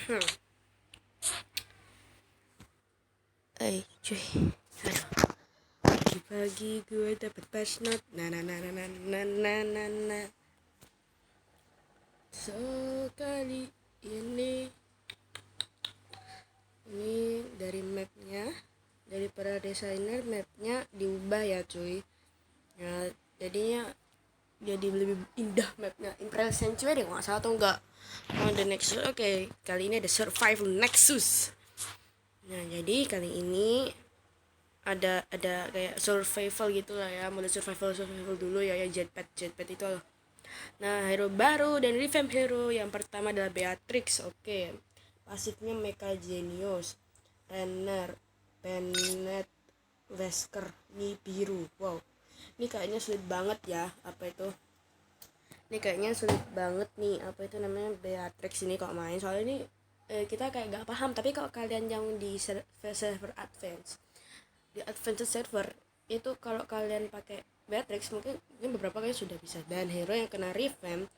Cuy, aduh. Pagi-pagi gue dapet pasnot. Na. Sekali ini dari mapnya, dari para desainer mapnya diubah ya cuy. Ya, jadinya jadi lebih indah mapnya. Impression cuy deh, nggak salah atau enggak. The Nexus, oke. Kali ini ada Survival Nexus. Nah, jadi kali ini ada kayak survival gitu lah ya, mode survival dulu ya, jetpack itu loh. Nah, hero baru dan revamp hero yang pertama adalah Beatrix. Oke. Pasifnya Mecha Genius, Renner, Bennett, Wesker, ini biru. Wow, ini kayaknya sulit banget ya. Ini kayaknya sulit banget nih, apa itu namanya, Beatrix ini kok main. Soalnya ini kita kayak gak paham. Tapi kalau kalian yang di server advanced server itu, kalau kalian pakai Beatrix mungkin beberapa kali sudah bisa. Dan hero yang kena revamp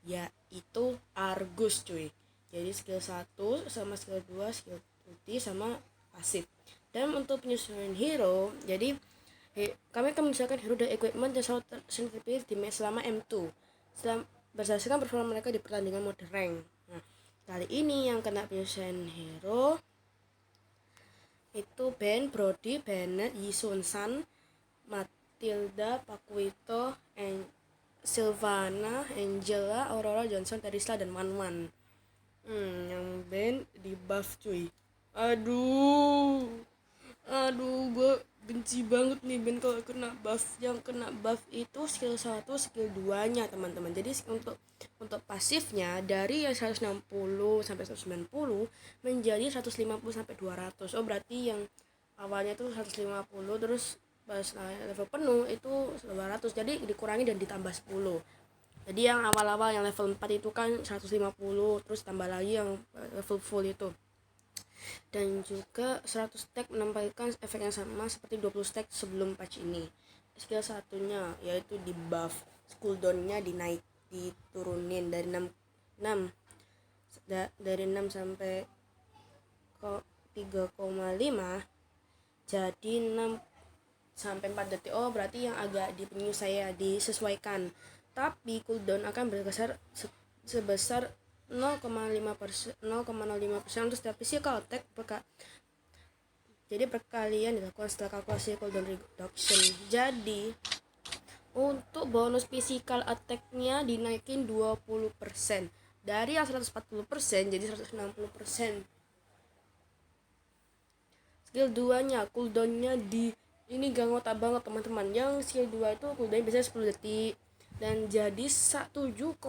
yaitu Argus cuy. Jadi skill 1 sama skill 2, skill ulti sama pasif. Dan untuk penyesuaian hero, jadi kami akan menyesuaikan hero dan equipment yang selalu terpilih di match selama M2 berdasarkan performa mereka di pertandingan mode rank. Nah, kali ini yang kena penyesuaian hero itu Ben, Brody, Bennett, Yisun San, Matilda, Pakuito, Sylvana, Angela, Aurora, Johnson, Terisla, dan Manwan. Yang Ben di buff cuy. Aduh, gue benci banget nih Ben kalau kena buff. Yang kena buff itu skill 1, skill 2-nya teman-teman. Jadi untuk pasifnya dari 160 sampai 190 menjadi 150 sampai 200. Oh, berarti yang awalnya tuh 150, terus pas level penuh itu 200. Jadi dikurangi dan ditambah 10. Jadi yang awal-awal yang level 4 itu kan 150, terus tambah lagi yang level full itu. Dan juga 100 stack menampilkan efek yang sama seperti 20 stack sebelum patch ini. Skill satunya yaitu di buff, cooldownnya diturunin dari 6 sampai 3,5 jadi 6 sampai 4 detik. Oh, berarti yang agak saya disesuaikan. Tapi cooldown akan bergeser sebesar 0,05% untuk setiap physical attack jadi perkalian dilakukan setelah kalkulasi cooldown reduction. Jadi untuk bonus physical attack-nya dinaikin 20%. Dari yang 140% jadi 160%. Skill 2-nya cooldown-nya ini gak ngotak banget teman-teman. Yang skill 2 itu cooldown biasanya 10 detik dan jadi 7,5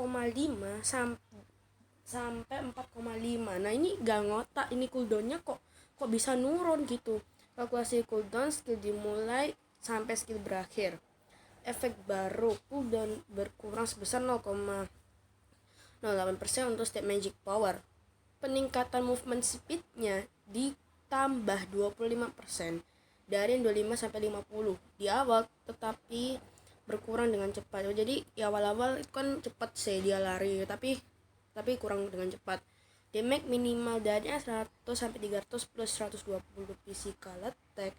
sampai 4,5. Nah, ini gak ngotak, ini cooldown-nya kok bisa nurun gitu. Kalkulasi cooldown skill dimulai sampai skill berakhir. Efek baru, cooldown berkurang sebesar 0,08% untuk setiap magic power. Peningkatan movement speed-nya ditambah 25% dari 25 sampai 50 di awal, tetapi berkurang dengan cepat. Jadi awal-awal itu kan cepat sih dia lari, tapi kurang dengan cepat. Damage minimal dari 100 sampai 300 plus 120 physical attack.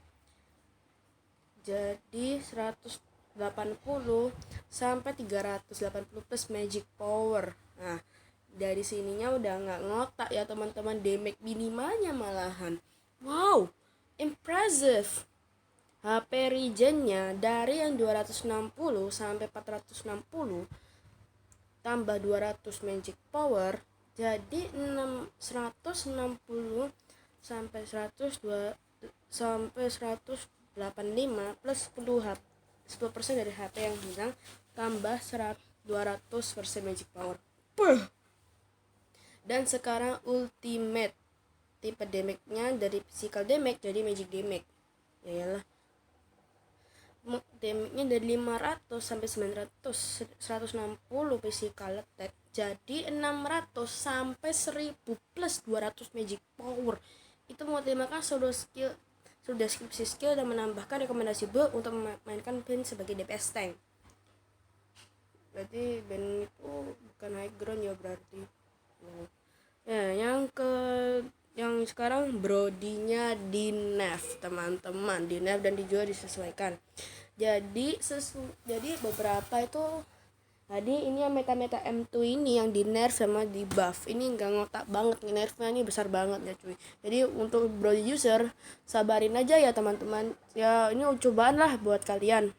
Jadi 180 sampai 380 plus magic power. Nah, dari sininya udah nggak ngotak ya teman-teman, damage minimalnya malahan. Wow, impressive. HP regennya dari yang 260 sampai 460 tambah 200 magic power jadi 160 sampai 185 plus 10% dari HP yang hilang tambah 200% magic power. Dan sekarang ultimate, tipe damage-nya dari physical damage jadi magic damage. Yalah, damage-nya dari 500 sampai 900, 160 physical attack jadi 600 sampai 1000 plus 200 magic power. Itu mau terima kasih sudah skripsi skill dan menambahkan rekomendasi build untuk memainkan Ben sebagai DPS tank. Berarti Ben itu bukan high ground ya berarti. Ya, yang ke sekarang Brodinya di nerf teman-teman, di nerf dan juga disesuaikan. Jadi beberapa itu tadi ini yang meta M2 ini yang di nerf sama di buff ini nggak ngotak banget, nerfnya ini besar banget ya cuy. Jadi untuk Brody user sabarin aja ya teman-teman ya, ini cobaan lah buat kalian.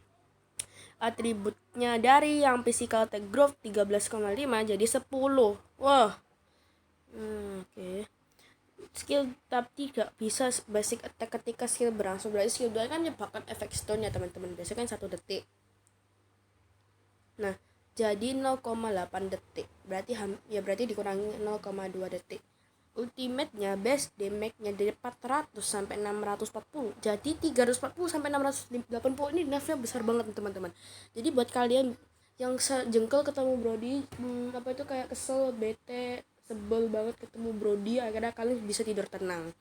Atributnya dari yang physical attack growth 13,5 jadi 10. Wah. Oke. Skill tahap 3 bisa basic attack ketika skill berlangsung. Berarti skill 2 kan menyebabkan efek stun ya teman-teman. Biasanya kan 1 detik. Nah, jadi 0,8 detik. Berarti dikurangi 0,2 detik. Ultimate-nya base damage-nya dari 400 sampai 640. Jadi 340 sampai 680 ini nerfnya besar banget teman-teman. Jadi buat kalian yang jengkel ketemu Brody, apa itu kayak kesel, bete, sebel banget ketemu Brody, akhirnya kalian bisa tidur tenang.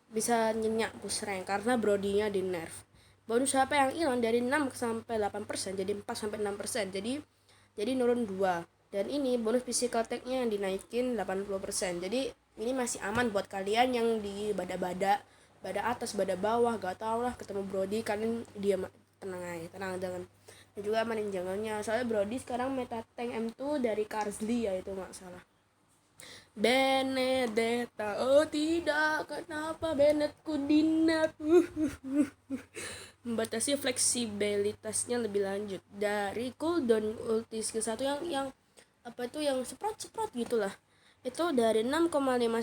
Bisa nyenyak push rank karena Brody-nya di nerf. Bonus HP yang hilang dari 6 sampai 8% jadi 4 sampai 6%. Jadi nurun 2. Dan ini bonus physical attack-nya yang dinaikin 80%. Jadi ini masih aman buat kalian yang di bada atas, bada bawah, gak tau lah ketemu Brody, kalian diam, tenang aja, tenang jangan. Dan juga amanin jangannya. Soalnya Brody sekarang meta tank M2 dari Karsley ya, itu gak salah. Benedetta, oh tidak, kenapa Bennettku dinap? Membatasi fleksibilitasnya lebih lanjut dari cooldown ulti skill 1 yang apa itu yang seprot gitulah. Itu dari 6,5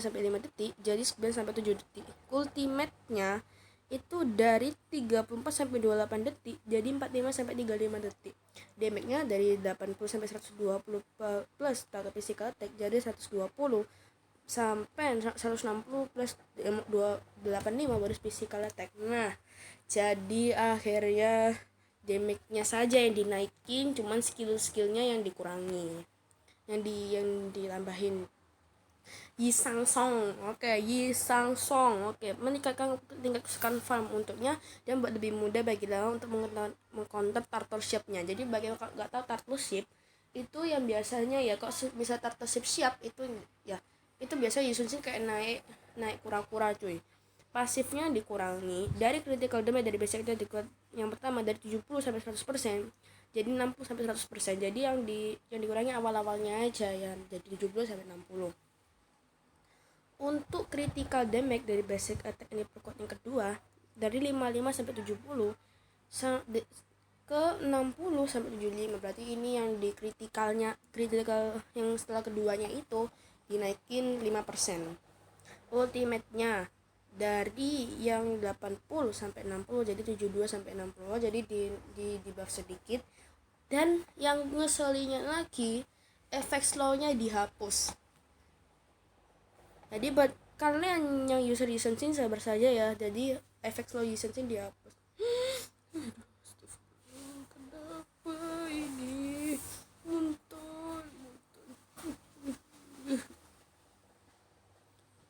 sampai 5 detik jadi 9 sampai 7 detik. Ultimate-nya itu dari 34 sampai 28 detik jadi 45 sampai 35 detik. Damage-nya dari 80 sampai 120 plus target physical attack jadi 120 sampai 160 plus 285 bonus physical attack. Nah, jadi akhirnya damage-nya saja yang dinaikin, cuman skill-skillnya yang dikurangi, yang ditambahin. Yi Sang-song, meningkatkan tingkat kesukaan farm untuknya dan buat lebih mudah bagi lawan untuk mengcounter turtle ship-nya. Jadi bagi yang nggak tahu turtle ship itu yang biasanya ya kok bisa turtle ship siap itu ya, itu biasa Yusun kayak naik kura-kura cuy. Pasifnya dikurangi dari critical damage dari basic attack yang pertama dari 70 sampai 100% jadi 60 sampai 100%. Jadi yang dikurangi awal-awalnya aja ya, jadi 70 sampai 60. Untuk critical damage dari basic attack ini perkuat yang kedua dari 55 sampai 70 ke 60 sampai 75. Berarti ini yang di critical yang setelah keduanya itu dinaikin 5%. Ultimate-nya dari yang 80 sampai 60 jadi 72 sampai 60. Jadi di buff sedikit. Dan yang ngeselinya lagi efek slow-nya dihapus. Jadi buat kalian yang user Yusen sabar saja ya. Jadi efek slow Yusen dihapus. Kenapa ini muntah.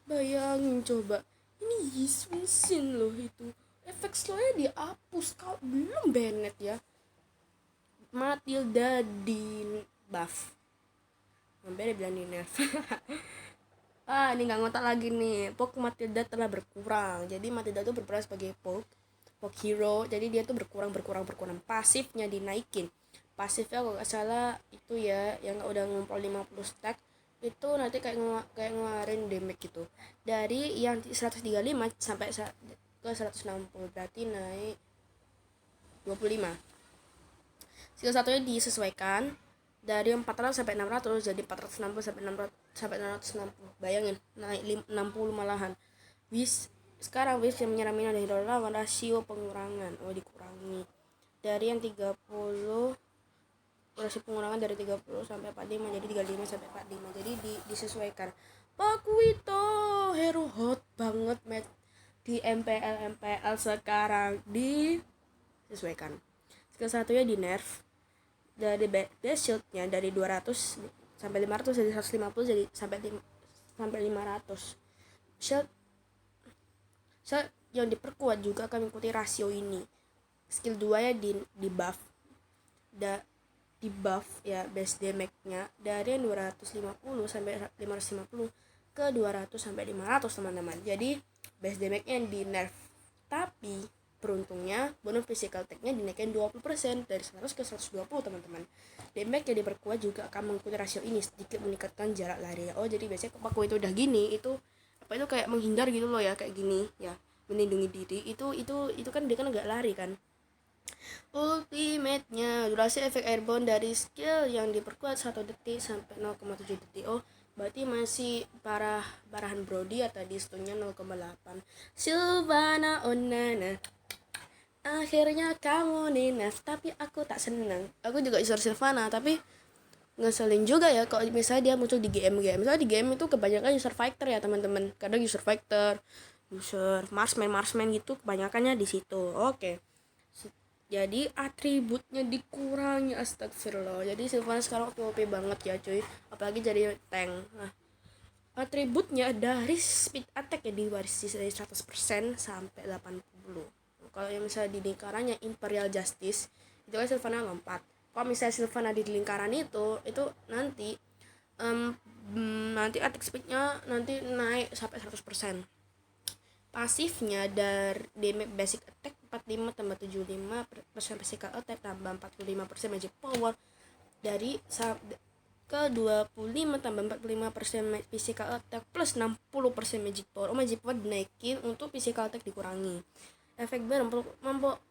Bayangin coba, ini Yusen loh itu. Efek slow-nya dihapus. Kau belum Bennett ya. Matilda di buff. Sampai dia bilang di nerf. Ini nggak ngotak lagi nih. Pok Matilda telah berkurang. Jadi Matilda tuh berperan sebagai Pok hero. Jadi dia tuh berkurang. Pasifnya dinaikin. Pasifnya kalau nggak salah itu ya, yang udah ngumpul 50 stack itu nanti kayak ngeluarin damage gitu. Dari yang 135 sampai ke 160 berarti naik 25. Skill satunya disesuaikan dari 400 sampai 600 jadi 460 sampai 660. Bayangin naik 60 malahan. Sekarang yang menyerang mina dari lawan rasio pengurangan dikurangi dari yang 30, rasio pengurangan dari 30 sampai 45 jadi 35 sampai 45. Jadi disesuaikan. Pakuito hero hot banget di MPL sekarang disesuaikan. Skill satunya di nerf dari base shield-nya dari 200 sampai 500 jadi 150 jadi sampai 500. Shield yang diperkuat juga akan mengikuti rasio ini. Skill 2 ya di buff. Di buff ya base damage-nya dari 250 sampai 550 ke 200 sampai 500 teman-teman. Jadi base damage-nya di nerf. Tapi beruntungnya bonus physical attack-nya dinaikin 20% dari 100 ke 120 teman-teman. Damage yang diperkuat juga akan mengikuti rasio ini, sedikit meningkatkan jarak lari. Oh jadi biasanya kalau itu udah gini itu apa itu kayak menghindar gitu loh ya, kayak gini ya, melindungi diri. Itu kan dia kan agak lari kan. Ultimate-nya durasi efek airborne dari skill yang diperkuat 1 detik sampai 0,7 detik. Oh berarti masih parahan Brody atau di stunnya 0,8. Sylvana Onana, akhirnya kamu Ninaf, tapi aku tak senang. Aku juga user Sylvana, tapi ngeselin juga ya kalau misalnya dia muncul di game-game. Misalnya di game itu kebanyakan user fighter ya teman-teman. Kadang user fighter, user marksman gitu kebanyakannya di situ. Oke. Jadi atributnya dikurangi, astagfirullah. Jadi Sylvana sekarang OP banget ya cuy, apalagi jadi tank. Nah, atributnya dari speed attack ya diwarisi dari 100% sampai 80. Kalau yang misalnya di lingkarannya Imperial Justice itu kan Sylvana lompat. Kalau misalnya Sylvana di lingkaran itu nanti nanti attack speednya nanti naik sampai 100%. Pasifnya dari damage basic attack 45 tambah 75% physical attack tambah 45% magic power dari ke 25 tambah 45% physical attack plus 60% magic power. Magic power dinaikin, untuk physical attack dikurangi. Efek bar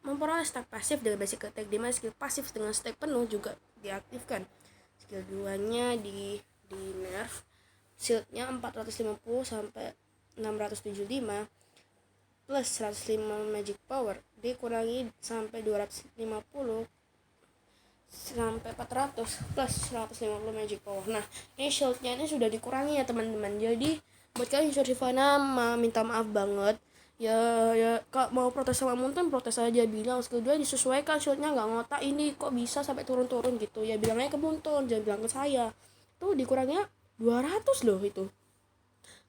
memperoleh stack pasif dengan basic attack, dimana skill pasif dengan stack penuh juga diaktifkan. Skill 2 nya di nerf, shieldnya 450 sampai 675 plus 105 magic power dikurangi sampai 250 sampai 400 plus 150 magic power. Nah ini shieldnya ini sudah dikurangi ya teman-teman. Jadi buat kalian yang Sylvana minta maaf banget ya kak, mau protes sama Munten protes aja, bilang skill 2 disesuaikan, shieldnya nggak ngotak, ini kok bisa sampai turun-turun gitu ya, bilangnya ke Munten, jangan bilang ke saya. Tuh dikurangnya 200 loh itu,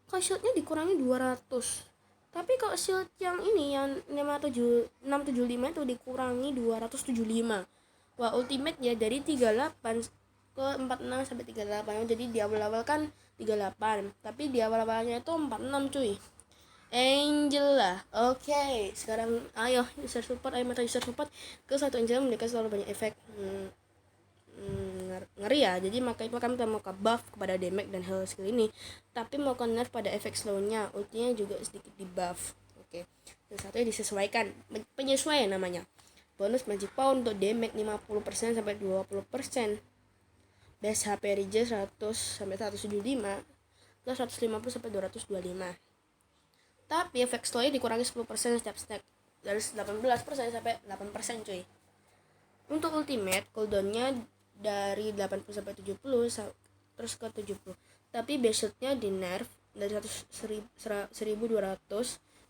kalau shieldnya dikurangi 200. Tapi kalau shield yang ini yang 675 itu dikurangi 275. Wah ultimate ya dari 38 ke 46 sampai 38. Jadi di awal-awal kan 38, tapi di awal-awalnya itu 46 cuy. Angel lah. Oke, sekarang ayo user support, ayo mata user support ke satu Angel, mereka selalu banyak efek. Ngeri ya. Jadi makanya kami mau ke buff kepada damage dan heal skill ini, tapi mau ke nerf pada efek slownya, ultinya juga sedikit di buff. Oke, yang satunya disesuaikan, penyesuaian namanya. Bonus magic power untuk damage 50% sampai 20%. Base HP regen 100 sampai 175 plus 150 sampai 225. Tapi efek slownya dikurangi 10% setiap stack, dari 18% sampai 8% cuy. Untuk ultimate cooldownnya dari 80 sampai 70 terus ke 70. Tapi base shieldnya di nerf dari 1200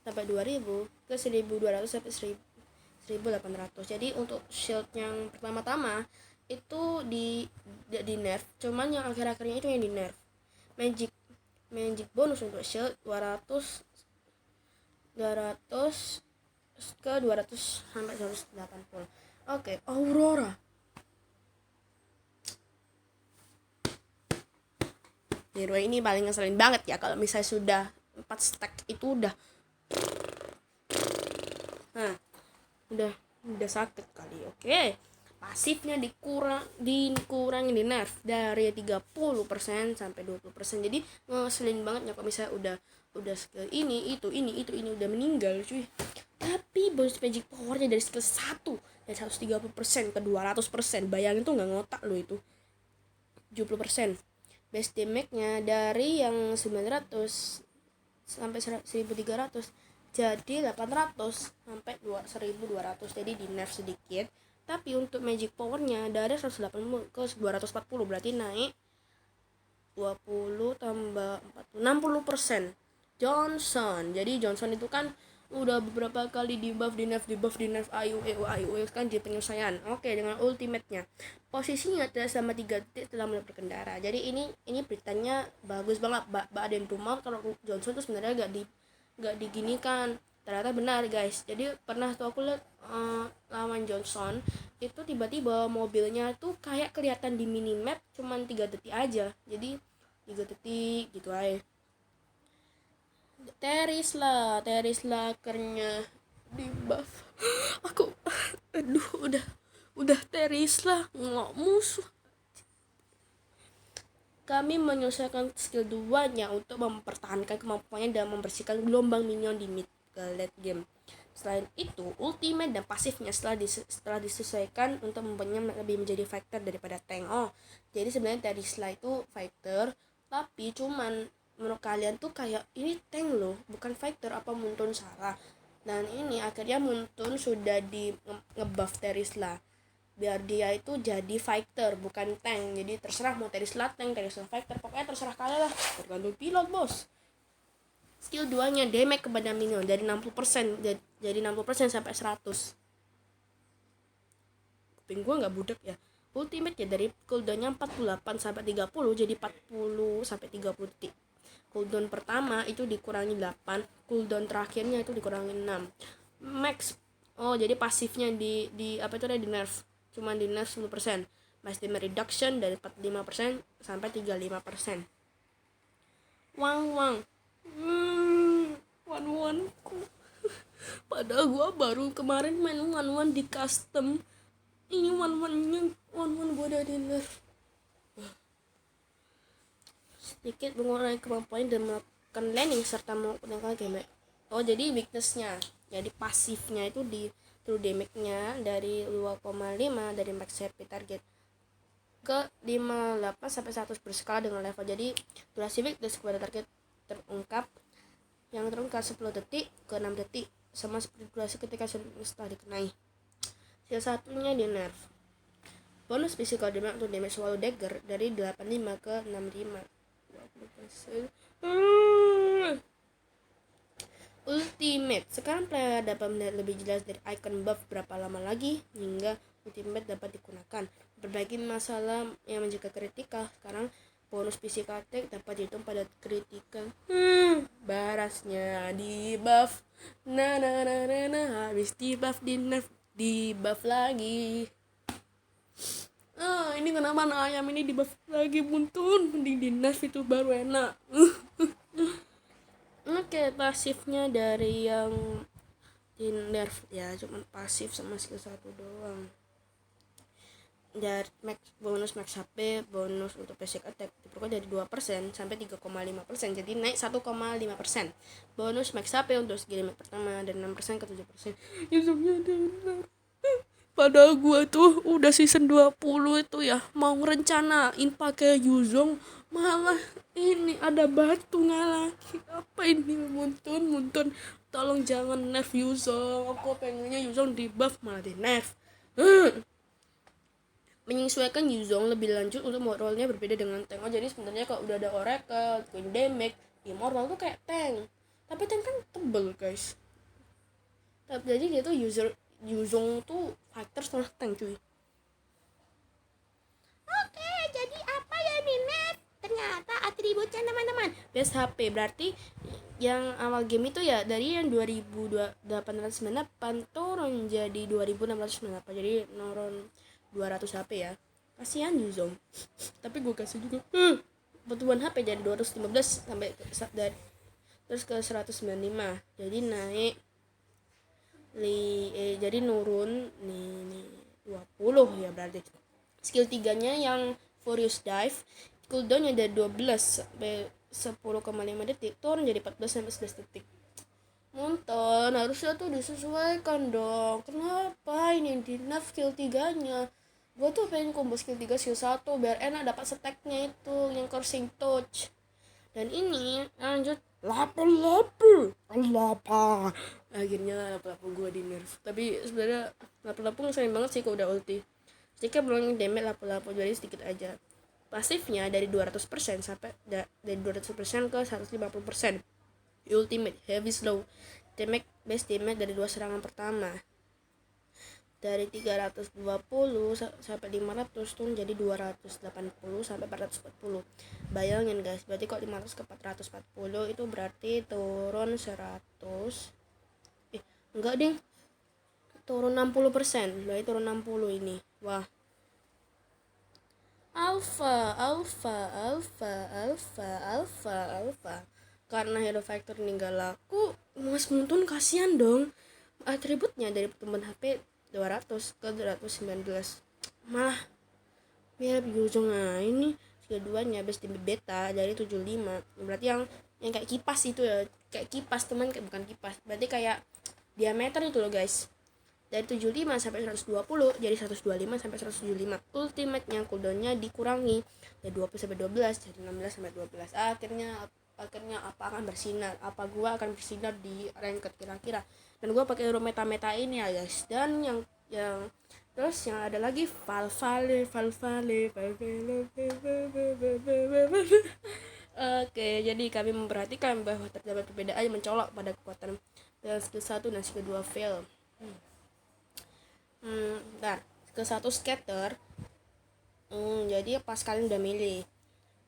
sampai 2000 ke 1200 sampai 1800. Jadi untuk shield yang pertama-tama itu di nerf, cuman yang akhir-akhirnya itu yang di nerf. Magic bonus untuk shield 200 ke 200 sampai 180. Oke, Aurora. Hero ini paling ngeselin banget ya, kalau misalnya sudah 4 stack itu udah udah sakit kali. Oke. Pasifnya dikurangi di nerf dari 30% sampai 20%. Jadi ngeselin banget ya kalau misalnya udah skill ini udah meninggal cuy. Tapi bonus magic powernya dari skill 1 dari 130% ke 200%. Bayangin tuh nggak ngotak lo itu. 70%. Base damage-nya dari yang 900 sampai 1300 jadi 800 sampai 1200. Jadi di nerf sedikit. Tapi untuk magic powernya dari 180 ke 240, berarti naik 20 tambah 40, 60%. Johnson. Jadi Johnson itu kan udah beberapa kali di buff, di nerf, AIU kan di penyelesaian. Oke, dengan ultimate-nya. Posisinya tidak selama 3 detik setelah mulai berkendara. Jadi ini beritanya bagus banget. Ada yang rumor kalau Johnson tuh sebenarnya gak diginikan. Ternyata benar guys. Jadi pernah tuh aku lihat lawan Johnson itu tiba-tiba mobilnya tuh kayak kelihatan di minimap cuman 3 detik aja. Jadi 3 detik gitu aja. Terisla akhirnya di buff. Aku aduh udah Terisla nggak musuh. Kami menyelesaikan skill 2-nya untuk mempertahankan kemampuannya dan membersihkan gelombang minion di mid ke late game. Selain itu, ultimate dan pasifnya setelah disesuaikan untuk membuatnya lebih menjadi fighter daripada tank. Oh, jadi sebenarnya Terisla itu fighter, tapi cuman menurut kalian tuh kayak ini tank loh, bukan fighter, apa Muntun salah? Dan ini akhirnya Muntun sudah di ngebuff Terisla biar dia itu jadi fighter bukan tank. Jadi terserah mau Terisla tank, Terisla fighter, pokoknya terserah kalian lah, tergantung pilot bos. Skill 2 nya damage kepada minion dari 60% jadi 60% sampai 100. Kuping gua nggak budek ya. Ultimate ya dari cooldownnya 48 sampai 30 jadi 40 sampai 30 detik. Cooldown pertama itu dikurangi 8, cooldown terakhirnya itu dikurangi 6. Max jadi pasifnya di apa itu di nerf, cuma di nerf 10%. Max damage reduction dari 45% sampai 35%. Wang one-one-ku. Padahal gua baru kemarin main one-one di custom. Ini one-one gua udah di nerf. Sedikit mengurangi kemampuan dan melakukan landing serta melakukan game. Jadi weaknessnya, jadi pasifnya itu di true damage-nya dari 2,5 dari max HP target ke 58 sampai 100 berskala dengan level. Jadi durasi weakness kepada target terungkap 10 detik ke 6 detik, sama seperti durasi ketika setelah dikenai. Salah satunya di nerf. Bonus physical damage untuk damage swallow dagger dari 85 ke 65. 20%. Ultimate. Sekarang player dapat melihat lebih jelas dari icon buff berapa lama lagi hingga ultimate dapat digunakan. Berbagai masalah yang menjaga kritikal. Sekarang bonus physical attack dapat dihitung pada kritikal. Barasnya di buff. Habis di buff di nerf, di buff lagi. Ini kenapa anak ayam ini di buff lagi Muntun, mending di nerf itu baru enak. Oke, pasifnya dari yang di nerf ya cuma pasif sama skill 1 doang. Dari bonus max HP, bonus untuk basic attack diperkuat dari 2% sampai 3,5%, jadi naik 1,5%. Bonus max HP untuk skill pertama dari 6% ke 7%. Padahal gua tuh udah season 20 itu ya mau ngerencanain pakai Yuzong, malah ini ada batu ngalah. Apa ini Muntun, tolong jangan nerf Yuzong. Aku pengennya Yuzong di buff malah di nerf. Menyesuaikan Yuzong lebih lanjut untuk role-nya berbeda dengan tank. Jadi sebenarnya kalau udah ada Oracle, Queen Damage, Immortal tuh kayak tank. Tapi tank kan tebel guys. Jadi dia tuh Yuzong tuh fighter setengah tank cuy. Oke, jadi apa ya di nerf? Ternyata atributnya teman-teman base HP, berarti yang awal game itu ya dari yang 2898 turun jadi 2698, jadi nurun 200 HP ya. Kasihan Yuzong. Tapi gue kasih juga kebutuhan HP jadi 215 sampai terus ke 195, jadi naik jadi nurun nih 20 ya berarti. Skill 3 nya yang Furious Dive cooldownnya dari 12 sampai 10,5 detik turun jadi 14 sampai 11 detik. Muntun, harusnya tuh disesuaikan dong. Kenapa ini di nerf skill 3 nya? Gue tuh pengen combo skill 3 skill 1 biar enak dapat stacknya itu yang coursing touch. Dan ini lanjut lapu-lapu akhirnya lapu-lapu gue di nerf. Tapi sebenarnya lapu-lapu ngeselin banget sih kalau udah ulti. Sedikit belum damage lapu-lapu, jadi sedikit aja. Pasifnya dari 200% sampai dari 200% ke 150%. Ultimate heavy slow damage, base damage dari 2 serangan pertama dari 320 sampai 500 turun jadi 280 sampai 440. Bayangin guys, berarti kok 500 ke 440 itu berarti turun 100 enggak ding, turun 60%, berarti turun 60 ini. Wah, alpha. karena Hero Factor ini gak laku, Mas Muntun kasihan dong. Atributnya dari pertumbuhan HP 200 ke 219 malah mirip Yuzong. Nah ini keduanya habis di beta dari 75, berarti yang kayak kipas itu ya, kayak kipas teman, kayak bukan kipas, berarti kayak diameter itu loh guys, dari 75 sampai 120 jadi 125 sampai 175. Ultimate-nya cooldown-nya dikurangi dari 20 sampai 12 jadi 16 sampai 12. Akhirnya apa akan bersinar, apa gua akan bersinar di ranked kira-kira, dan gua pakai hero meta ini ya guys. Dan yang terus yang ada lagi Valvale. Oke, jadi kami memperhatikan bahwa terdapat perbedaan yang mencolok pada kekuatan dan skill 1 dan skill 2 fail. Skill 1 scatter. Jadi pas kalian udah milih,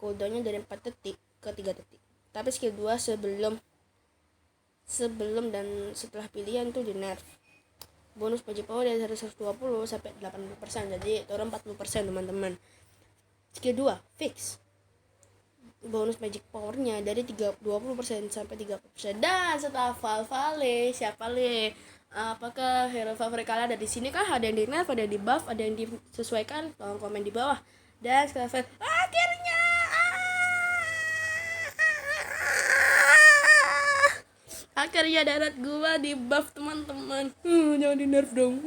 cooldownnya dari 4 detik ke 3 detik. Tapi skill 2 sebelum dan setelah pilihan tuh di nerf. Bonus magic power dari 120 sampai 80%, jadi turun 40% teman-teman. Skill 2 fix. Bonus magic powernya dari 20% sampai 30%. Dan setelah Valvale, siapa le? Apakah hero favorit kalian ada di sini kah? Ada yang di nerf, ada yang di buff, ada yang disesuaikan? Tolong komen di bawah. Dan setelah akhirnya darat gua di buff teman-teman. Jangan di nerf dong.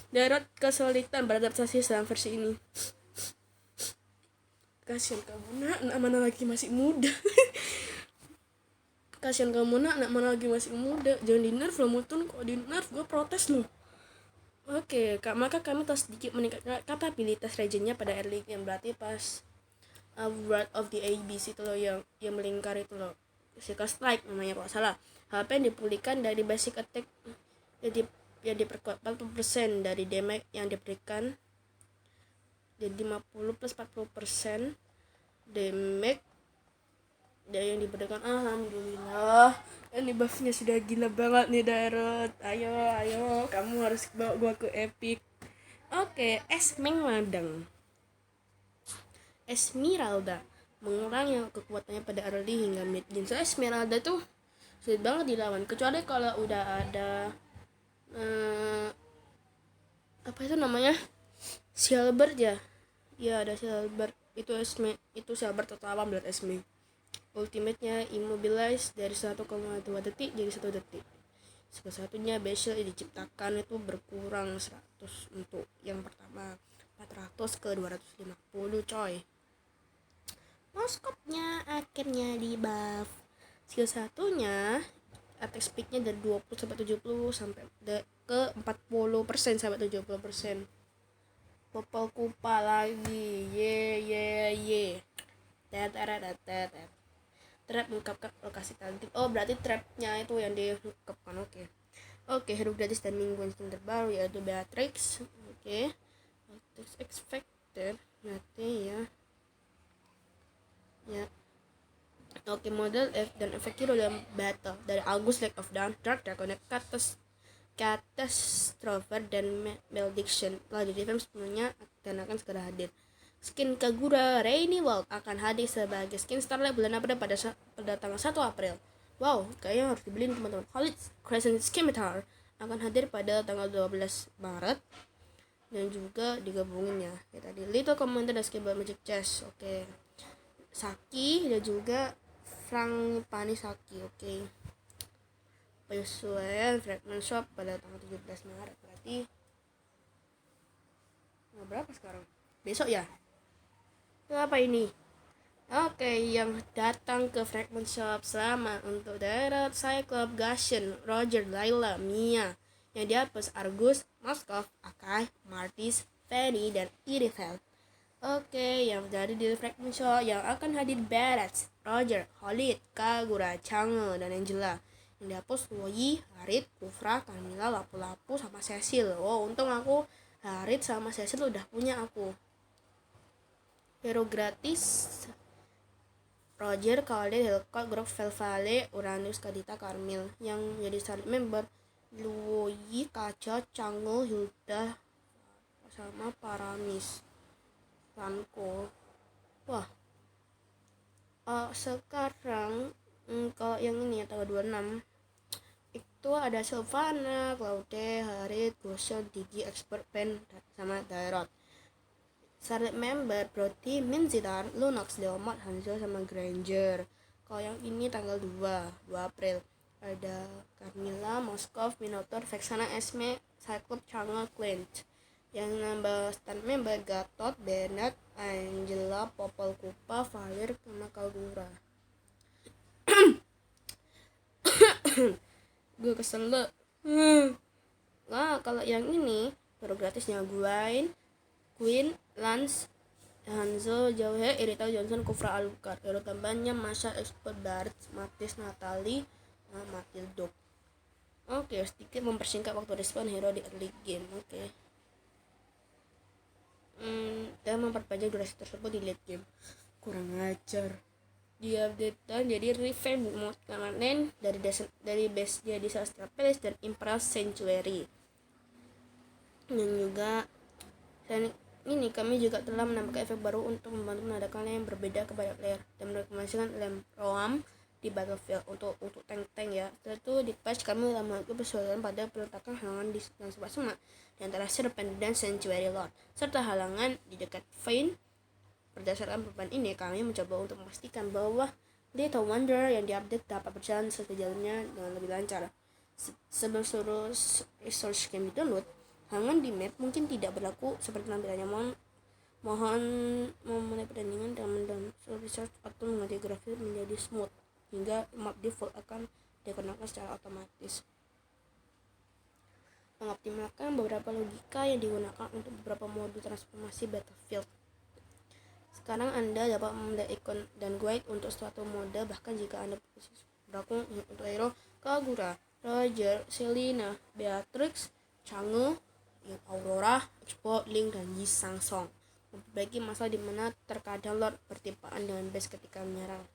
Darat kesulitan beradaptasi dalam versi ini. Kasihan kamu nak mana lagi masih muda. Kasihan kamu nak mana lagi masih muda. Jangan di nerf loh Mutun, kok di nerf gue protes loh. Oke, maka kami telah sedikit meningkatkan kapabilitas regionnya pada early game, berarti pas Wrath of the Abyss itu loh, yang melingkar itu loh, Psycho Strike namanya kalau salah. HP yang dipulihkan dari basic attack yang diperkuat 40% dari damage yang diberikan, jadi 50 plus 40% damage dari yang diberikan. Alhamdulillah, ini buffnya sudah gila banget nih Darat. Ayo kamu harus bawa gua ke epic. Oke, Esmeng Madang. Esmeralda mengurangi kekuatannya pada early hingga mid game. So Esmeralda tuh sulit banget dilawan, kecuali kalau udah ada apa itu namanya, Silbert ya. Ya ada Silbert, itu Silbert tertawan buat Esme. Ultimate-nya immobilize dari 1,2 detik jadi 1 detik. Salah satunya Basel diciptakan itu berkurang 100 untuk yang pertama, 400 ke 250 coy. Moskopnya akhirnya di buff. Skill satunya attack speed-nya dari 20 sampai 70 sampai ke 40% sampai 70%. Popol kupa lagi. Ye. Trap mengungkapkan lokasi talented. Oh, berarti trapnya itu yang diungkapkan. Oke, hero gratis dan mingguan skin terbaru yaitu Beatrix. Beatrix expected nanti ya. Model F dan efek hero dalam battle dari August Lake of Dawn, Dark Dragon, Catastrophe dan Malediction telah di-revamp sebelumnya dan akan segera hadir. Skin Kagura Rainy World akan hadir sebagai skin Starlight bulan April pada tanggal 1 April. Wow, kayaknya harus dibeli teman-teman. Holy Crescent Scimitar akan hadir pada tanggal 12 Maret dan juga digabungin ya. Tadi Little Commander dan Skill Magic Chess. Saki dan juga Frank Panisaki. Penyesuaian Fragment Shop pada tanggal 17 Maret. Berarti berapa sekarang? Besok ya? Itu apa ini? Yang datang ke Fragment Shop selamat untuk Darat, Cyclops, Gashen, Roger, Layla, Mia. Yang dihapus Argus, Moskov, Akai, Martis, Fanny, dan Irifel. Yang dari di Fragment Shop yang akan hadir Barrett, Roger, Holid, Kagura, Change, dan Angela. Yang dihapus Woi, Harit, Kufra, Camilla, Lapu-Lapu, sama Cecil. Untung aku Harit sama Cecil udah punya aku. Hero gratis Roger, Calder, Hellcat, Grok, Velvale, Uranus, Kadita, Carmel. Yang jadi starting member Luoyi, Kaca, Change, Hilda, sama Paramis, Ranko. Sekarang 26 itu ada Sylvana, Claude, Harriet, Goshen, Digi, Expert, Pen, sama Dairot. Silent member Brody, Minzitar, Lunox, Leomord, Hanzo, sama Granger. Kalau yang ini tanggal 2 April ada Camilla, Moskov, Minotaur, Vexana, Esme, Cyclops, Chang'e, Clint. Yang nambah stand member Gatot, Bernard, Angela, Popol Kupa, Valir, sama Kagura. Gue kesel lo. Nah, kalau yang ini baru gratisnya Gwain, Queen, Lance, Hanzo, Jauhe, Irita, Johnson, Kufra, Alucard. Hero tambahannya Masha, Expert, Dart, Matis, Natalie, Matildo. Oke, sedikit mempersingkat waktu respon hero di early game. Oke. Dan memperpanjang durasi tersebut di late game. Kurang ajar. Diupdatekan jadi revamp mode permanen dari base jadi Celestial Palace dan Imperial Sanctuary. Dan juga ini kami juga telah menambahkan efek baru untuk membantu menandakan yang berbeda kepada player dan merekomendasikan lem roam di battlefield untuk tank ya. Setelah itu di patch kami telah melakukan persoalan pada peletakan halangan di sebelah semak di antara Serpent dan Sanctuary Lord serta halangan di dekat Vayne. Berdasarkan perubahan ini kami mencoba untuk memastikan bahwa Little Wonder yang diupdate dapat berjalan sejalannya dengan lebih lancar. Sebelum seluruh resource game di-download, halangan di map mungkin tidak berlaku seperti tampilannya. Mohon memulai pertandingan dengan mendownload resource atau mengganti grafik menjadi smooth hingga map default akan digunakan secara otomatis. Mengoptimalkan beberapa logika yang digunakan untuk beberapa mode transformasi battlefield. Sekarang Anda dapat memilih ikon dan guide untuk suatu mode, bahkan jika Anda berlaku untuk hero Kagura, Roger, Selena, Beatrix, Chang'e, Aurora, Expo, Link, dan Yi Sang-song. Memperbaiki masalah di mana terkadang Lord bertimpaan dengan base ketika menyerang.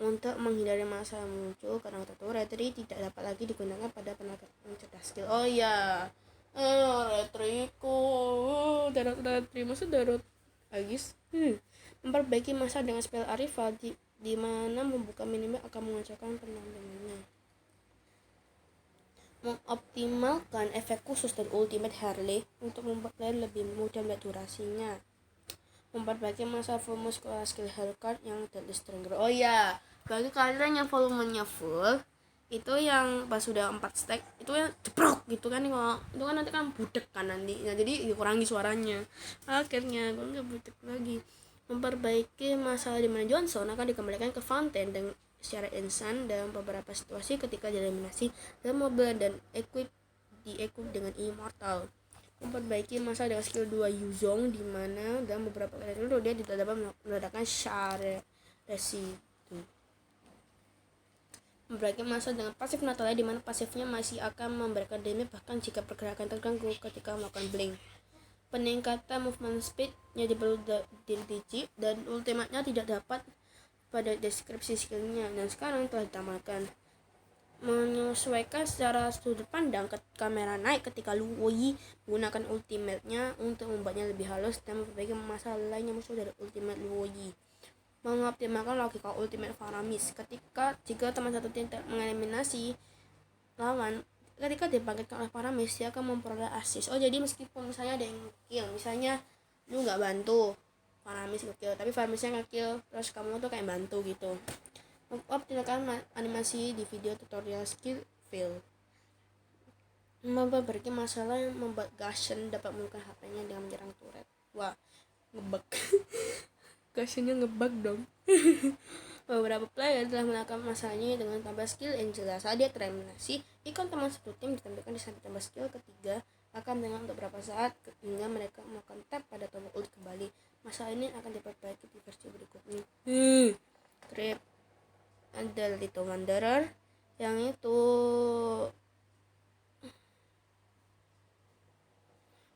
Untuk menghindari masalah muncul karena tertentu, retri tidak dapat lagi digunakan pada penangkapan cerdas skill. Oh iya, retriku, retri maksud darat Agis. Memperbaiki masa dengan spell Arifa di mana membuka minimap akan mengacaukan penampilannya. Mengoptimalkan efek khusus dan ultimate Harley untuk membuat player lebih mudah melihat durasinya. Memperbaiki masa volume skill Hellcard yang deadly stronger. Oh ya, bagi kalian yang volumenya full, itu yang pas sudah 4 stack itu yang jeprok gitu kan, itu kan nanti kan budek kan nanti. Nah, jadi dikurangi suaranya. Akhirnya gue nggak budek lagi. Memperbaiki masalah di mana Johnson akan dikembalikan ke Fountain dan secara instan dalam beberapa situasi ketika dieliminasi dan mobil dan equip dengan Immortal. Memperbaiki masa dengan skill 2 Yuzong di mana dalam beberapa kali itu dia tidak dapat meledakan Share Residu. Memperbaiki masa dengan pasif Natalia di mana pasifnya masih akan memberikan damage bahkan jika pergerakan terganggu ketika melakukan blink. Peningkatan movement speed-nya diperlukan DG dan ultimate-nya tidak dapat pada deskripsi skillnya dan sekarang telah ditambahkan. Menyesuaikan secara sudut pandang kamera naik ketika Luoyi menggunakan ultimate-nya untuk membuatnya lebih halus dan memperbaiki masalah lainnya musuh dari ultimate Luoyi. Mengoptimalkan logika ultimate Faramis jika teman satu tim mengeliminasi lawan ketika dibangkitkan oleh Faramis, dia akan memperoleh assist. Oh, jadi meskipun misalnya ada yang kill, misalnya lu nggak bantu Faramis nge-kill, tapi Faramisnya nge-kill terus kamu tuh kayak bantu gitu. Optimalkan animasi di video tutorial skill fail. Memperbaiki masalah yang membuat Gashen dapat menggunakan HP-nya dengan menyerang turret. Wah, ngebug. Gashennya ngebug dong. Beberapa player telah melakukan masalahnya dengan tambah skill Angela. Saat dia tereliminasi, ikon teman satu tim ditampilkan di samping tambah skill ketiga akan dengan beberapa saat hingga mereka melakukan tap pada tombol ult kembali. Masalah ini akan diperbaiki di versi berikutnya. Trip ada Little Wanderer yang itu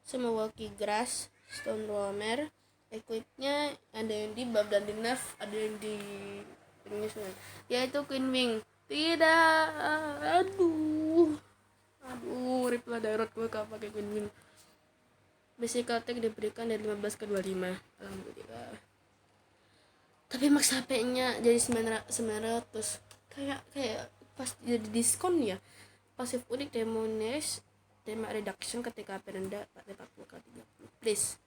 semua walkie grass stone roamer, equipnya ada yang di buff dan di nerf, ada yang di yaitu Queen Wing. Tidak, aduh reply daerot gue gak pakai Queen Wing. Basic attack diberikan dari 15 ke 25. Alhamdulillah. Tapi max HP-nya jadi 900. Kayak pas jadi diskon ya. Pasif unik demonis tema reduction ketika HP rendah 40 ke 30. Please.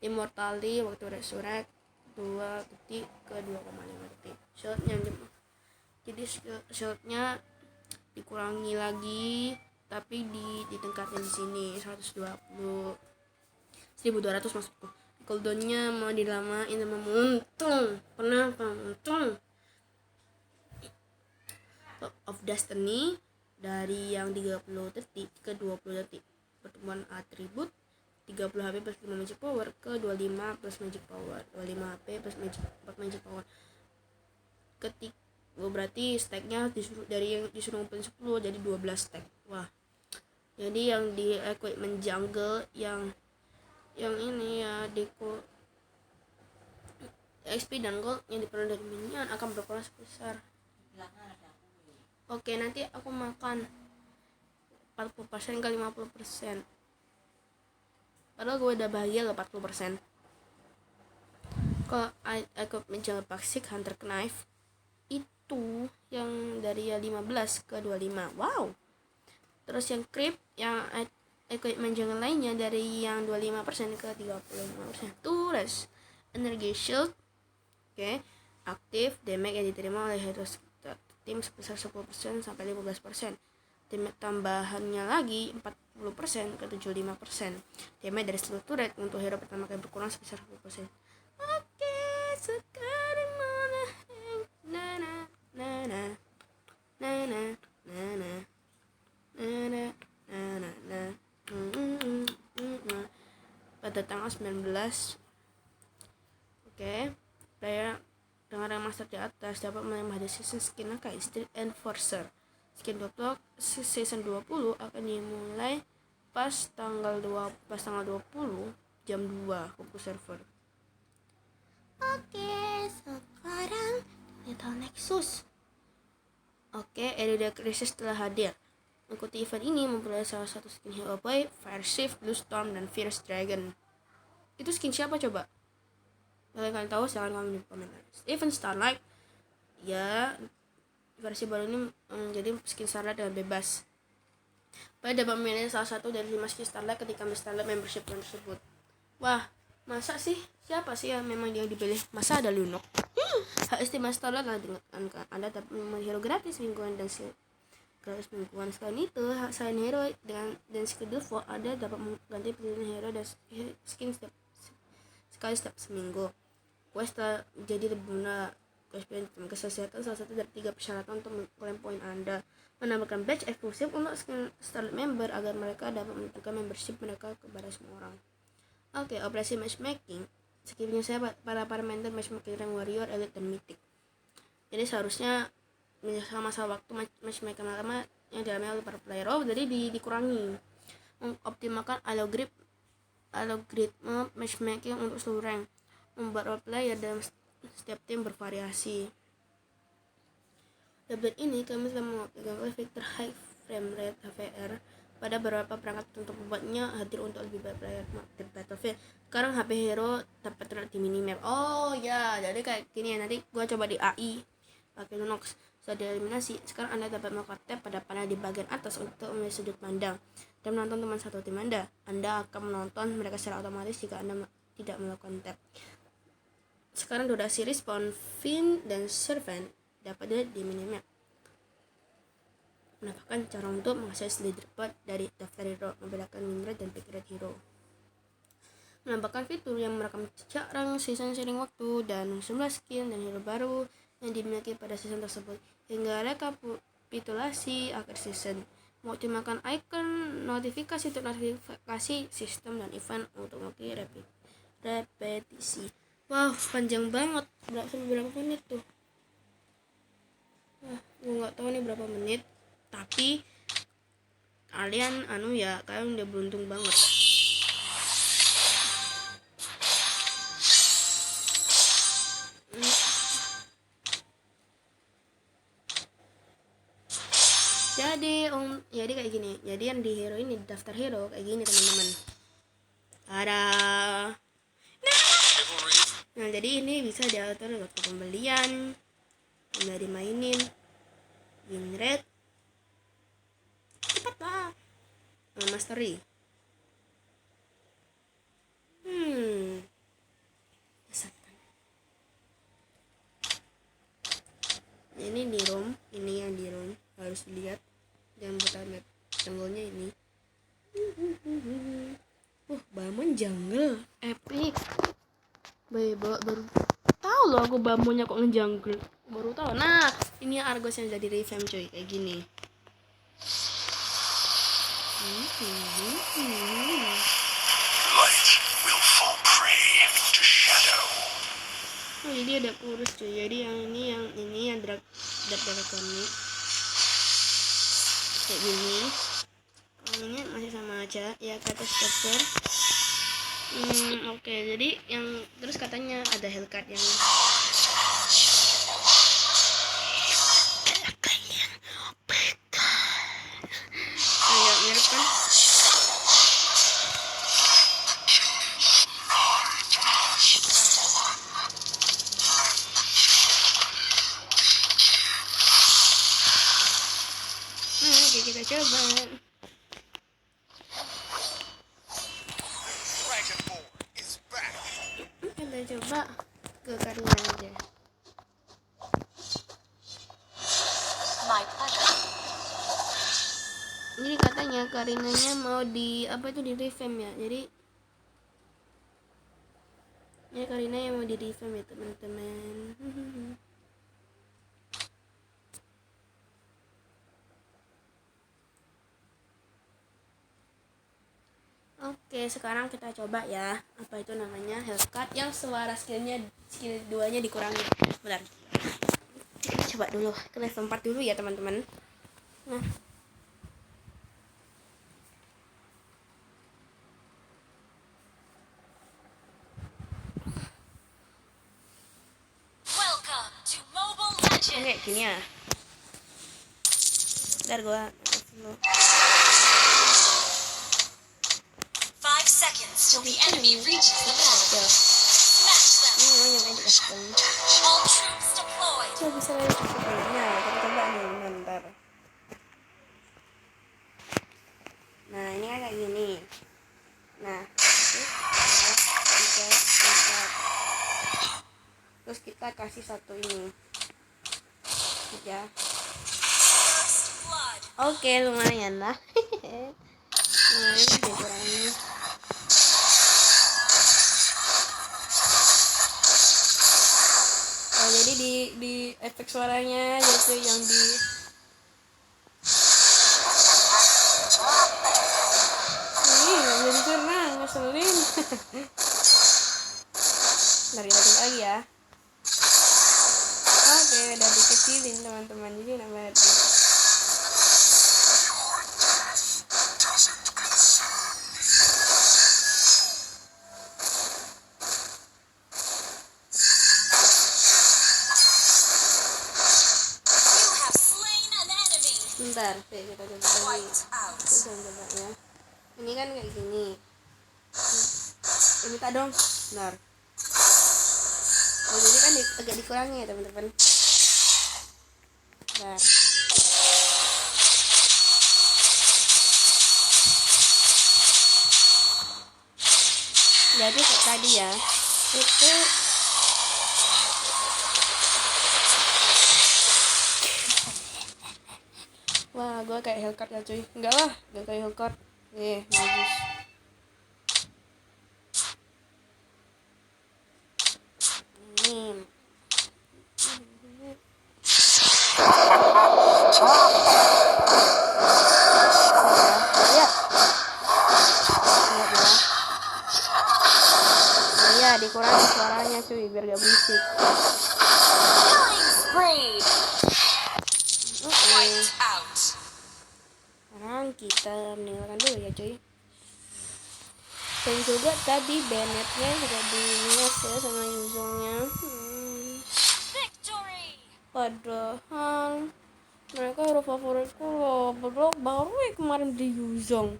Immortality waktu resurrect 2 detik ke 2,5 detik. Shotnya jadi shotnya dikurangi lagi, tapi ditingkatin di sini 120 1200 maksudku. Cooldownnya mau dilamain sama untung. Kenapa untung? Of Destiny dari yang 30 detik ke 20 detik. Pertemuan atribut 30 HP plus 5 magic power ke 25 plus magic power. 25 HP plus magic 4 magic power. Ketik berarti stacknya disuruh dari yang disuruh ngumpulin 10 jadi 12 stack. Wah. Jadi yang di equipment jungle yang ini ya deco XP dan gold yang diperoleh dari minion akan berkurang sebesar. Oke, nanti aku makan 40% ke 50%. Padahal gue udah bahagia loh 40%. Kalau aku menjual Paxic Hunter Knife itu yang dari 15 ke 25. Wow. Terus yang creep yang equipment jungle lainnya dari yang 25% ke 35%. Terus energy shield aktif, damage yang diterima oleh hero tim sebesar 10% sampai 15%. Damage tambahannya lagi 40% ke 75%. Damage dari seluruh turret untuk hero pertama kali berkurang sebesar 10%. Oke, sekarang mana nana nana nana nana nana nana pada tanggal 19. Player dengan rank master di atas dapat menerima hadiah season skin kayak Street Enforcer. Skin Dotlock season 20 akan dimulai pas tanggal 20 jam 2 kumpul server. Oke, sekarang Lethal Nexus. Elite Crisis telah hadir. Mengikuti event ini memperoleh salah satu skin Hero Boy, Fire Shift, Blue Storm, dan Fierce Dragon. Itu skin siapa coba? Kalau kalian tahu silahkan komen di komentar. Even Starlight ya, versi baru ini menjadi skin Starlight dengan bebas. Pada dapat memilih salah satu dari 5 skin Starlight ketika Starlight membership tersebut. Wah, masa sih? Siapa sih yang memang dia dipilih? Masa ada Lunok? Hak istimewa Starlight adalah dengan Anda dapat memilih hero gratis mingguan dan gratis mingguan. Selain itu, selain hero dan skill default, Anda dapat mengganti pilihan hero dan skin sekali setiap seminggu. Quest jadi lebih mudah. Quest kesehatan salah satu dari 3 persyaratan untuk mengklaim poin Anda. Menambahkan badge eksklusif untuk Starlight member agar mereka dapat menentukan membership mereka kepada semua orang. Operasi matchmaking. Skillnya saya para member matchmaking rank warrior, elite, dan mythic. Jadi seharusnya masa waktu matchmaking lama yang dialami oleh para player jadi dikurangi. Mengoptimalkan algoritma matchmaking untuk seluruh rank. Membuat role player dalam setiap tim bervariasi. Update ini kami telah mengoptimalkan fitur high frame rate HVR pada beberapa perangkat untuk membuatnya hadir untuk lebih banyak player di Battlefield. Sekarang HP hero dapat terlihat di minimap. Oh ya, jadi kayak gini ya. Nanti gua coba di AI pakai Lunox. Setelah dieliminasi, sekarang Anda dapat melakukan tap pada panel di bagian atas untuk memilih sudut pandang dan menonton teman satu tim Anda. Anda akan menonton mereka secara otomatis jika Anda tidak melakukan tap. Sekarang durasi respawn Fiend dan Servant dapat dilihat di minimap. Menambahkan cara untuk mengakses leaderboard dari daftar hero, membedakan win rate dan pick rate hero. Menambahkan fitur yang merekam jejak rank, season sering waktu, dan jumlah skill dan hero baru yang dimiliki pada season tersebut, hingga rekapitulasi akhir season. Mengoptimalkan icon notifikasi untuk notifikasi sistem dan event untuk mengikuti repetisi. Wow, panjang banget. Berapa menit tuh? Wah, gue nggak tahu nih berapa menit. Tapi kalian kalian udah beruntung banget. Jadi kayak gini. Jadi yang di hero ini, daftar hero kayak gini teman-teman. Ada. Nah, jadi ini bisa diatur waktu pembelian, mulai dimainin. win rate, cepatlah. Mastery. Sesatkan. Ini di ROM, ini yang di ROM harus dilihat. Jangan buta map jungle-nya ini. Balmon jungle epic. Baru tahu loh aku Balmonnya kok ngejungle. Baru tahu. Nah, ini Argos yang jadi revamp cuy, kayak gini. Light will fall prey to shadow. Oh, jadi ada kurus cuy. Jadi yang ini yang dragonnya kayak gini. Kalau ini masih sama aja ya, kata stopper. Oke, jadi yang terus katanya ada Hellcat yang agak mirip kan. Oke, kita coba. Kita coba ke Karina aja. My pleasure. Jadi katanya Karinanya mau di di revamp ya. Jadi ya Karina yang mau di revamp ya teman-teman. Oke, sekarang kita coba ya. Apa itu namanya? Hellcat yang suara skill 2-nya dikurangi. Bentar. Kita coba dulu ke level 4 dulu ya, teman-teman. Nah. Welcome to Mobile Legends. Oke, gini ya. Bentar gua 5 seconds till the enemy reaches the battle. Smash them. ini mau yang dikasih. All troops deployed. Saya bisa lari cepet kayaknya. Kita coba nih, bentar. Nah, ini kan kayak gini. Nah, terus kita kasih satu ini ya. First blood. Oke, lumayan lah. Lumayan dikurangi. Oh, jadi di efek suaranya yaitu yang di nggak bisa dicerna, ngeselin. Dari lagi ya. Oke, udah dikecilin teman-teman, jadi nambah bentar, kita coba lagi. Kita coba ya. Ini kan kayak gini. Minta dong, bentar. Oh, jadi kan agak dikurangi ya teman-teman. Bentar. Jadi tadi ya, itu wah, gue kayak Hellcat ya cuy. Enggak lah, gak kayak Hellcat. Bagus. Ini ya. Iya, dikurangi suaranya cuy, biar gak berisik. Killing spree. Oke. Out. Sekarang kita meninggalkan dulu ya cuy. Dan juga tadi Bennett-nya juga di-nge ya sama Yuzongnya. Victory. Padahal mereka hero favoritku loh. Baru kemarin di Yuzong.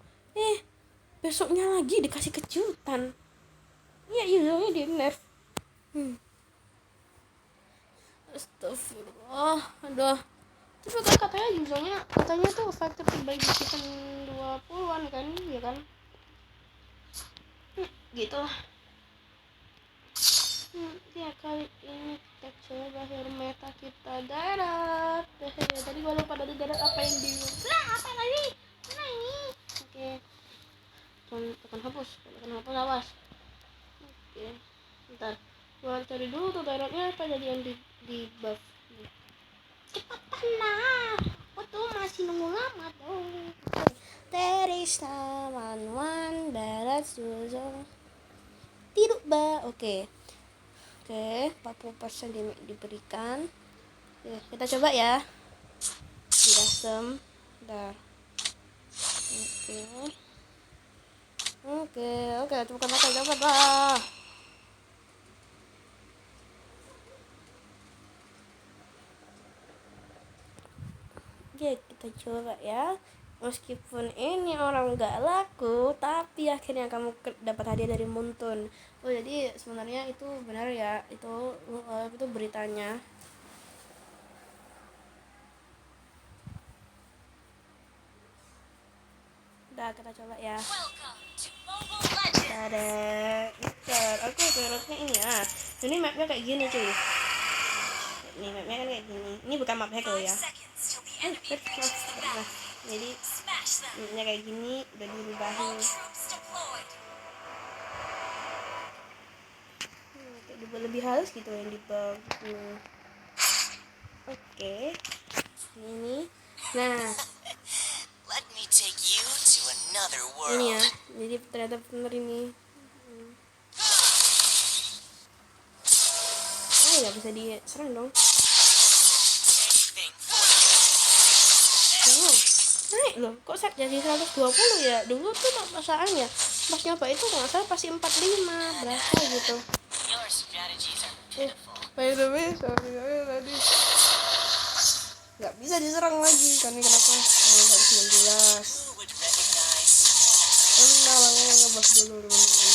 Besoknya lagi dikasih kejutan. Ya Yuzongnya di nerf. Astagfirullah. Aduh. Tapi kan katanya judulnya katanya tuh faktor terbaik di season 20-an kan, ya kan? Gitu lah. Ya kali ini kita coba Hermeta kita darat. Ya tadi gue lupa dari darat apa yang di. Nah apa lagi? Nah ini. Oke. Tekan hapus awas. Oke. Bentar. Gua cari dulu tuh daratnya apa jadi yang di buff. Cepetan lah. Aku tuh masih nunggu lama tuh. There is someone darat susah. Tidur oke. Oke, 40% diberikan. Oke, kita coba ya. Di custom. Bentar. Oke, cepat lah. Oke, kita coba ya. Meskipun ini orang nggak laku, tapi akhirnya kamu dapat hadiah dari Muntun. Oh jadi sebenarnya itu benar ya, itu beritanya. Udah kita coba ya. Ada Iker. Oke, daratnya ini ya. Ini mapnya kayak gini cuy. Nih mapnya kan kayak gini. Ini bukan map hack loh ya. Nah, jadi mapnya kayak gini udah dirubahin. Kayak dibuat lebih halus gitu yang di bawah. Oke. Ini. Nah. Let me take you to another world. Ini ya. Jadi ternyata bener ini. Oh nggak bisa diserang dong. Oh, naik loh. Kok set jadi 120 ya? Dulu tuh masalahnya pas nyoba itu nggak salah pasti 45 berapa gitu. By the way, sorry tadi nggak bisa diserang lagi karena kenapa? 19. Nah, aku ngebahas dulu teman-teman.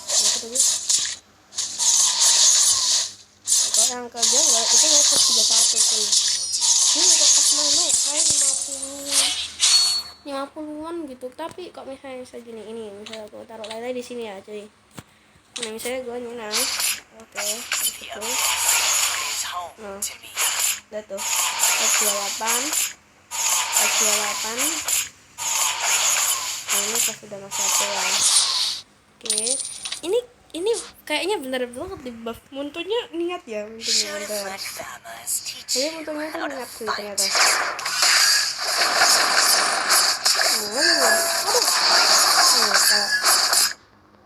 Kenapa tadi? Kalau yang kerja nggak itu nggak pas 31 tuh. Ini nggak pas mana ya? Kayak 50-an gitu. Tapi kok misalnya segini ini, misalnya aku taruh lele di sini ya, cuy. Nah, misalnya gue nyenang. Oke, gitu. Nah, udah tuh. 28. Nah, ini pas udah masuk satu ya. Oke, ini kayaknya bener banget di buff. Muntunya niat ya, muntunya ada. Jadi muntunya tuh niat sih ternyata.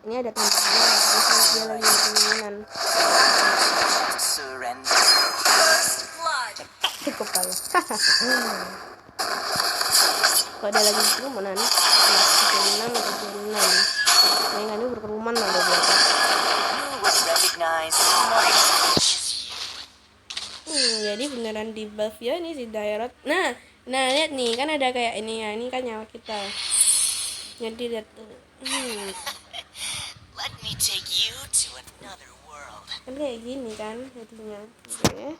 Ini ada tambahnya, misalnya dia lagi keinginan. Cukup kali. Kalau ada lagi kerumunan, 6 atau 6. Ini kan ini berkerumun ada berapa? Jadi beneran di buff ya ini si daerah. Nah lihat nih kan ada kayak ini ya, ini kan nyawa kita. Jadi lihat tuh. Let me take you to another world. Kan kayak gini kan jadinya. Oke.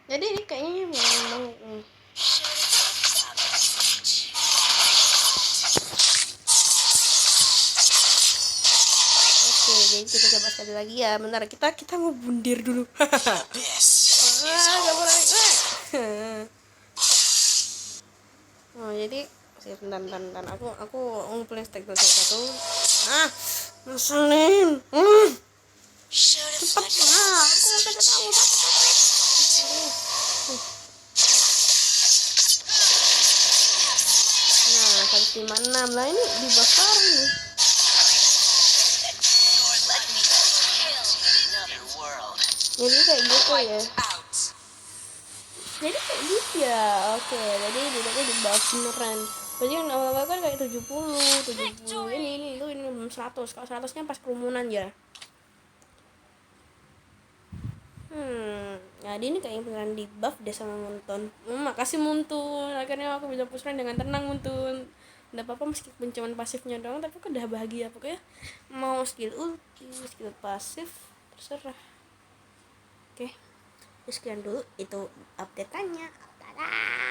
Jadi ini kayaknya memang Oke, jadi kita coba sekali lagi ya. Bentar, kita mau bundir dulu. Gak boleh. Oh, jadi bentar. Aku ngumpulin stack dulu satu. Ngeselin. Cepet lah, aku mau kasih tahu. Nah, 156 lah ini di besar nih. Jadi kayak gitu ya. Jadi kayak gitu ya. Oke, jadi duduknya di bawah beneran. Jadi yang awal-awal kan kayak 70 ini belum 100. Kalau 100-nya pas kerumunan ya. Jadi ini kayak beneran di buff deh sama Muntun. Makasih Muntun. Akhirnya aku bisa push rank dengan tenang Muntun. Nggak apa-apa meskipun cuma pasifnya doang, tapi aku udah bahagia pokoknya. Mau skill ulti, skill pasif, terserah. Oke. Sekian dulu itu update-nya. Dadah.